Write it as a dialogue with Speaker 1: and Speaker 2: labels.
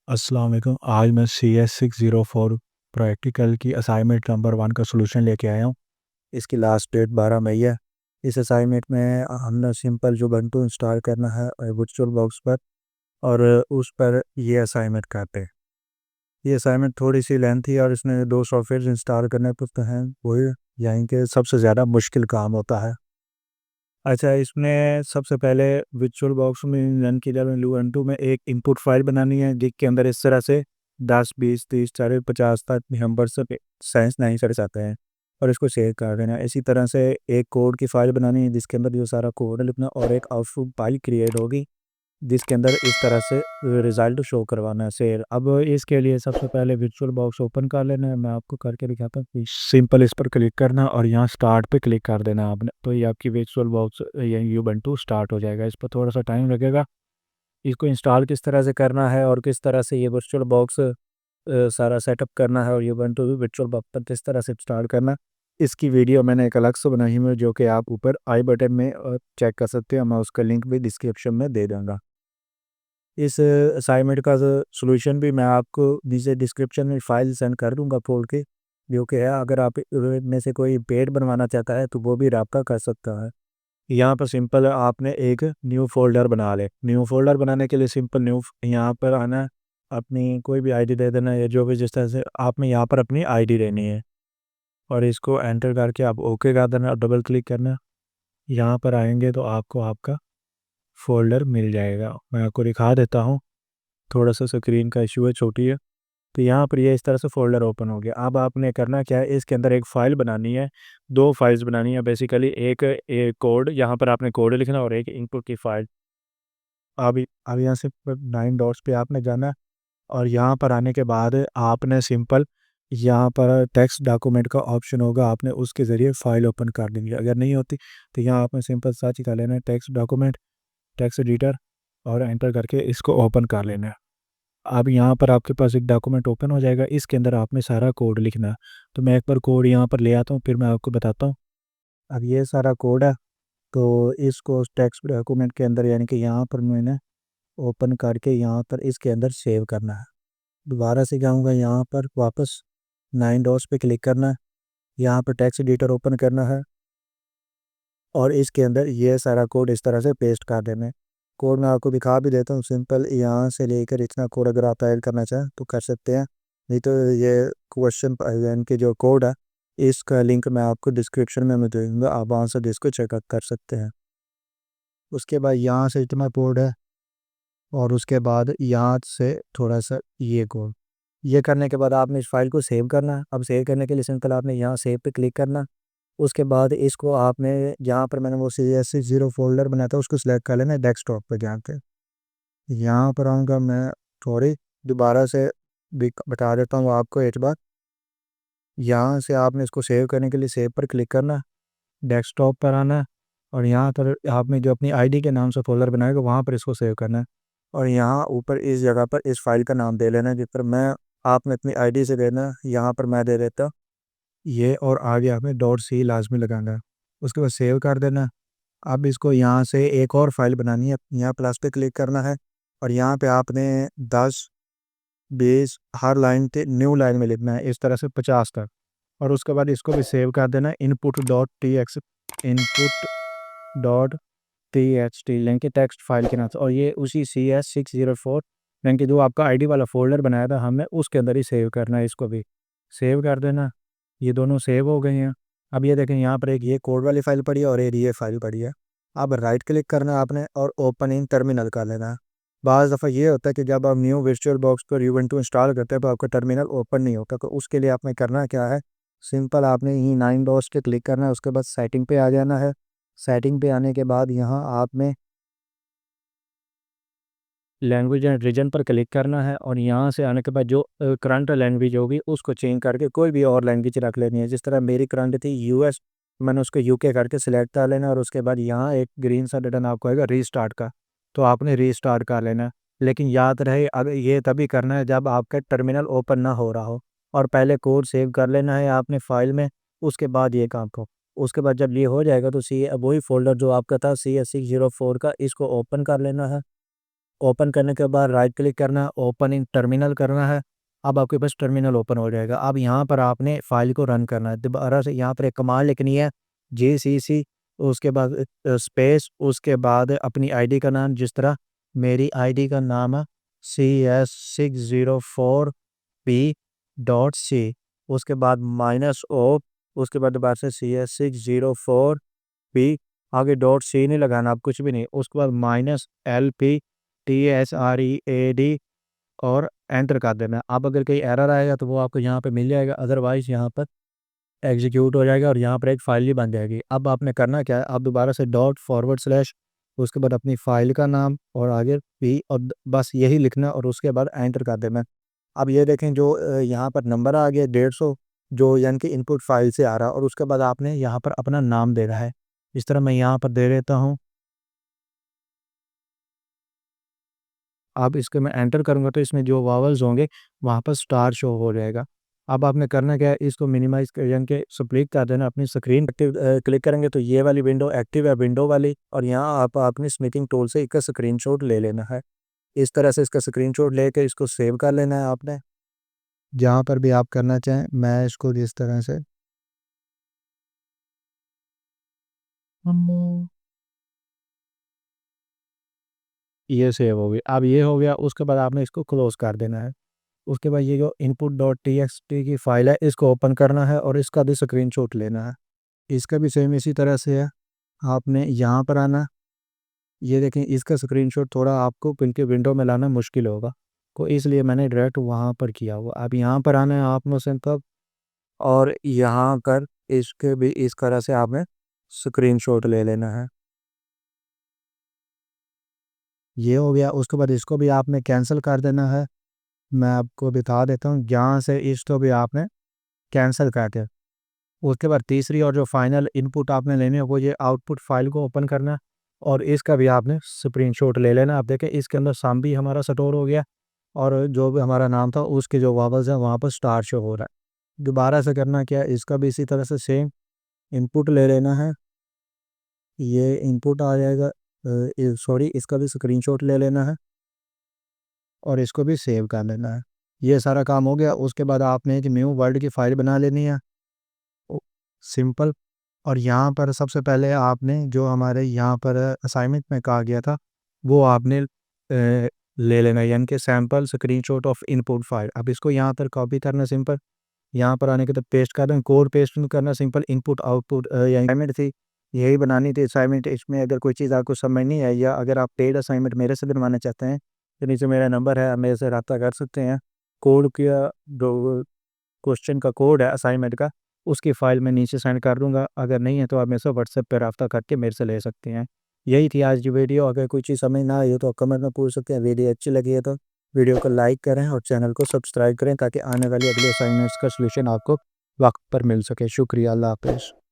Speaker 1: अस्सलाम वालेकुम। आज मैं CS604 प्रैक्टिकल की असाइनमेंट नंबर 1 का सॉल्यूशन लेके आया हूँ। इसकी लास्ट डेट 12 मई है। इस असाइनमेंट में हमने सिंपल जो बंटू इंस्टॉल करना है वर्चुअल बॉक्स पर, और उस पर ये असाइनमेंट करते हैं। ये असाइनमेंट थोड़ी सी लेंथी है और इसमें 2 सॉफ्टवेयर इंस्टॉल करने पड़ते हैं। वही यानी कि सबसे ज़्यादा मुश्किल काम होता है। अच्छा, इसमें सबसे पहले विर्चुअल बॉक्स में रन की लूबंटू में एक इनपुट फाइल बनानी है जिसके अंदर इस तरह से 10 20 30 40 50 तक नंबर से साइंस नहीं चढ़ जाते हैं, और इसको सेव कर देना है। इसी तरह से एक कोड की फाइल बनानी है जिसके अंदर जो सारा कोड लिखना, और एक आउटपुट फाइल क्रिएट होगी जिसके अंदर इस तरह से रिज़ल्ट शो करवाना है शेयर। अब इसके लिए सबसे पहले वर्चुअल बॉक्स ओपन कर लेना है। मैं आपको करके दिखाता हूँ। सिंपल इस पर क्लिक करना और यहाँ स्टार्ट पे क्लिक कर देना आपने, तो ये आपकी वर्चुअल बॉक्स या यूबंटू स्टार्ट हो जाएगा। इस पर थोड़ा सा टाइम लगेगा। इसको इंस्टॉल किस तरह से करना है और किस तरह से ये वर्चुअल बॉक्स सारा सेटअप करना है और यूबंटू भी वर्चुअल बॉक्स पर किस तरह से इंस्टॉल करना, इसकी वीडियो मैंने एक अलग से बनाई है जो कि आप ऊपर आई बटन में चेक कर सकते हैं। मैं उसका लिंक भी डिस्क्रिप्शन में दे दूँगा। इस असाइनमेंट का सॉल्यूशन भी मैं आपको नीचे डिस्क्रिप्शन में फ़ाइल सेंड कर दूंगा खोल के, जो कि है अगर आप में से कोई पेड बनवाना चाहता है तो वो भी रब्ता कर सकता है। यहाँ पर सिंपल आपने एक न्यू फ़ोल्डर बना ले। न्यू फ़ोल्डर बनाने के लिए सिंपल यहाँ पर आना है, अपनी कोई भी आईडी दे देना, या जो भी जिस तरह से आपने यहाँ पर अपनी आईडी देनी है, और इसको एंटर करके आप ओके कर देना और डबल क्लिक करना। यहाँ पर आएंगे तो आपको आपका फ़ोल्डर मिल जाएगा। मैं आपको दिखा देता हूँ, थोड़ा सा स्क्रीन का इशू है, छोटी है। तो यहाँ पर ये इस तरह से फ़ोल्डर ओपन हो गया। अब आपने करना क्या है, इसके अंदर एक फ़ाइल बनानी है, 2 फाइल्स बनानी है बेसिकली। एक कोड, यहाँ पर आपने कोड लिखना, और एक इनपुट की फ़ाइल। अब यहाँ से 9 डॉट्स पे आपने जाना है, और यहाँ पर आने के बाद आपने सिंपल यहाँ पर टेक्स्ट डॉक्यूमेंट का ऑप्शन होगा, आपने उसके ज़रिए फ़ाइल ओपन कर देंगे। अगर नहीं होती तो यहाँ आपने सिंपल सर्च कर लेना है टेक्स्ट डॉक्यूमेंट, टेक्स्ट एडिटर, और एंटर करके इसको ओपन कर लेना है। अब यहाँ पर आपके पास एक डॉक्यूमेंट ओपन हो जाएगा, इसके अंदर आपने सारा कोड लिखना है। तो मैं एक बार कोड यहाँ पर ले आता हूँ, फिर मैं आपको बताता हूँ। अब ये सारा कोड है, तो इसको टेक्स्ट डॉक्यूमेंट के अंदर यानी कि यहाँ पर मैंने ओपन करके यहाँ पर इसके अंदर सेव करना है। दोबारा से जाऊँगा, यहाँ पर वापस 9 डॉट्स पे क्लिक करना है, यहाँ पर टेक्स्ट एडिटर ओपन करना है, और इसके अंदर ये सारा कोड इस तरह से पेस्ट कर देना है। कोड मैं आपको दिखा भी देता हूँ। सिंपल यहाँ से लेकर इतना कोड अगर आप ऐड करना चाहें तो कर सकते हैं, नहीं तो ये क्वेश्चन यानी कि जो कोड है इसका लिंक मैं आपको डिस्क्रिप्शन में मैं दे दूँगा, आप वहाँ से इसको चेकआउट कर सकते हैं। उसके बाद यहाँ से इतना कोड है, और उसके बाद यहाँ से थोड़ा सा ये कोड। ये करने के बाद आपने इस फाइल को सेव करना है। अब सेव करने के लिए सिंपल आपने यहाँ सेव पे क्लिक करना। उसके बाद इसको आपने जहाँ पर मैंने वो CS604 फ़ोल्डर बनाया था उसको सिलेक्ट कर लेना है डेस्कटॉप पे जाके। यहाँ पर आऊँगा मैं, थोड़ी दोबारा से भी बता देता हूँ आपको एक बार। यहाँ से आपने इसको सेव करने के लिए सेव पर क्लिक करना, डेस्कटॉप पर आना, और यहाँ पर आपने जो अपनी आईडी के नाम से फ़ोल्डर बनाएगा वहाँ पर इसको सेव करना है, और यहाँ ऊपर इस जगह पर इस फाइल का नाम दे लेना है जिस पर मैं, आपने अपनी आईडी से देना, यहाँ पर मैं दे देता ये, और आगे आपने डॉट सी लाजमी लगाना है। उसके बाद सेव कर देना। अब इसको यहाँ से एक और फाइल बनानी है, यहाँ प्लस पे क्लिक करना है, और यहाँ पे आपने 10 20 हर लाइन पे न्यू लाइन में लिखना है, इस तरह से 50 तक, और उसके बाद इसको भी सेव कर देना है। input.txt यानी कि टेक्स्ट फाइल के नाम से, और ये उसी CS604 यानी कि जो आपका आईडी वाला फ़ोल्डर बनाया था हमने उसके अंदर ही सेव करना है। इसको भी सेव कर देना। ये दोनों सेव हो गए हैं। अब ये देखें, यहाँ पर एक ये कोड वाली फाइल पड़ी है और एक ये फाइल पड़ी है। अब राइट क्लिक करना है आपने और ओपन इन टर्मिनल कर लेना है। बाज़ दफ़ा ये होता है कि जब आप न्यू वर्चुअल बॉक्स पर यूवेंटू इंस्टॉल करते हैं तो आपका टर्मिनल ओपन नहीं होता, तो उसके लिए आपने करना क्या है, सिंपल आपने यही 9 डॉट्स पे क्लिक करना है। उसके बाद सेटिंग पे आ जाना है। सेटिंग पे आने के बाद यहाँ आपने लैंग्वेज एंड रीजन पर क्लिक करना है, और यहाँ से आने के बाद जो करंट लैंग्वेज होगी उसको चेंज करके कोई भी और लैंग्वेज रख लेनी है। जिस तरह मेरी करंट थी US, मैंने उसको UK करके सिलेक्ट कर लेना, और उसके बाद यहाँ एक ग्रीन सा बटन आपको आएगा रीस्टार्ट का, तो आपने रीस्टार्ट कर लेना है। लेकिन याद रहे, अगर ये तभी करना है जब आपका टर्मिनल ओपन ना हो रहा हो, और पहले कोड सेव कर लेना है आपने फाइल में, उसके बाद ये काम को। उसके बाद जब ये हो जाएगा तो वही फोल्डर जो आपका था CS604 का, इसको ओपन कर लेना है। ओपन करने के बाद राइट क्लिक करना है, ओपन इन टर्मिनल करना है। अब आपके पास टर्मिनल ओपन हो जाएगा। अब यहाँ पर आपने फाइल को रन करना है। दोबारा से यहाँ पर एक कमांड लिखनी है, जीसीसी, उसके बाद स्पेस, उसके बाद अपनी आईडी का नाम, जिस तरह मेरी आईडी का नाम है CS604P.C, उसके बाद -O, उसके बाद दोबारा से CS604P, आगे .C नहीं लगाना, आप कुछ भी नहीं, उसके बाद -LPTSREAD और एंटर कर देना। अब अगर कोई एरर आएगा तो वो आपको यहाँ पे मिल जाएगा, अदरवाइज़ यहाँ पर एग्जीक्यूट हो जाएगा और यहाँ पर एक फ़ाइल ही बन जाएगी। अब आपने करना क्या है, आप दोबारा से ./ उसके बाद अपनी फ़ाइल का नाम और आगे पी और बस यही लिखना और उसके बाद एंटर कर देना। अब ये देखें जो यहाँ पर नंबर आ गया 150, जो यानी कि इनपुट फाइल से आ रहा है, और उसके बाद आपने यहाँ पर अपना नाम देना है। इस तरह मैं यहाँ पर दे देता हूँ। अब इसको मैं एंटर करूँगा तो इसमें जो वावल्स होंगे वहाँ पर स्टार शो हो जाएगा। अब आपने करना क्या है, इसको मिनिमाइज़ कर यानी कि स्प्लिट कर देना अपनी स्क्रीन। एक्टिव क्लिक करेंगे तो ये वाली विंडो एक्टिव है, विंडो वाली, और यहाँ आप अपनी स्निपिंग टूल से इसका स्क्रीनशॉट ले लेना है। इस तरह से इसका स्क्रीनशॉट लेके इसको सेव कर लेना है आपने, जहाँ पर भी आप करना चाहें। मैं इसको इस तरह से ये सेव हो गई। अब ये हो गया, उसके बाद आपने इसको क्लोज़ कर देना है। उसके बाद ये जो input.txt की फ़ाइल है इसको ओपन करना है और इसका भी स्क्रीनशॉट लेना है। इसका भी सेम इसी तरह से है, आपने यहाँ पर आना। ये देखें, इसका स्क्रीनशॉट थोड़ा आपको बिल्कुल विंडो में लाना मुश्किल होगा, तो इसलिए मैंने डायरेक्ट वहाँ पर किया हुआ। अब यहाँ पर आना है आपने सिंपल, और यहाँ कर इसके भी इस तरह से आपने स्क्रीनशॉट ले लेना है। ये हो गया, उसके बाद इसको भी आपने कैंसिल कर देना है। मैं आपको बता देता हूँ, यहाँ से इसको भी आपने कैंसिल कर दिया। उसके बाद तीसरी और जो फाइनल इनपुट आपने लेनी है वो ये आउटपुट फाइल को ओपन करना है और इसका भी आपने स्क्रीनशॉट ले लेना। आप देखें इसके अंदर साम भी हमारा स्टोर हो गया और जो भी हमारा नाम था उसके जो वावल्स हैं वहाँ पर स्टार शो हो रहा है। दोबारा से करना क्या है, इसका भी इसी तरह से सेम इनपुट ले लेना है। ये इनपुट आ जाएगा, सॉरी, इसका भी स्क्रीनशॉट ले लेना है और इसको भी सेव कर लेना है। ये सारा काम हो गया। उसके बाद आपने एक न्यू वर्ड की फ़ाइल बना लेनी है, सिंपल। और यहाँ पर सबसे पहले आपने जो हमारे यहाँ पर असाइनमेंट में कहा गया था वो आपने ले लेना, यानी कि sample screenshot of input file. अब इसको यहाँ पर कॉपी करना सिंपल, यहाँ पर आने के तो पेस्ट कर दें, कोड पेस्ट नहीं करना, सिंपल इनपुट आउटपुट असाइनमेंट थी, यही बनानी थी असाइनमेंट। इसमें अगर कोई चीज़ आपको समझ नहीं आई या अगर आप पेड असाइनमेंट मेरे से बनवाना चाहते हैं तो नीचे मेरा नंबर है, आप मेरे से रब्ता कर सकते हैं। कोड का जो क्वेश्चन का कोड है असाइनमेंट का, उसकी फ़ाइल मैं नीचे सेंड कर दूँगा। अगर नहीं है तो आप मेरे से व्हाट्सएप पे रब्ता करके मेरे से ले सकते हैं। यही थी आज की वीडियो। अगर कोई चीज़ समझ ना आई हो तो आप कमेंट में पूछ सकते हैं। वीडियो अच्छी लगी है तो वीडियो को लाइक करें और चैनल को सब्सक्राइब करें ताकि आने वाली अगली असाइनमेंट्स का सॉल्यूशन आपको वक्त पर मिल सके। शुक्रिया, अल्लाह हाफ़िज़।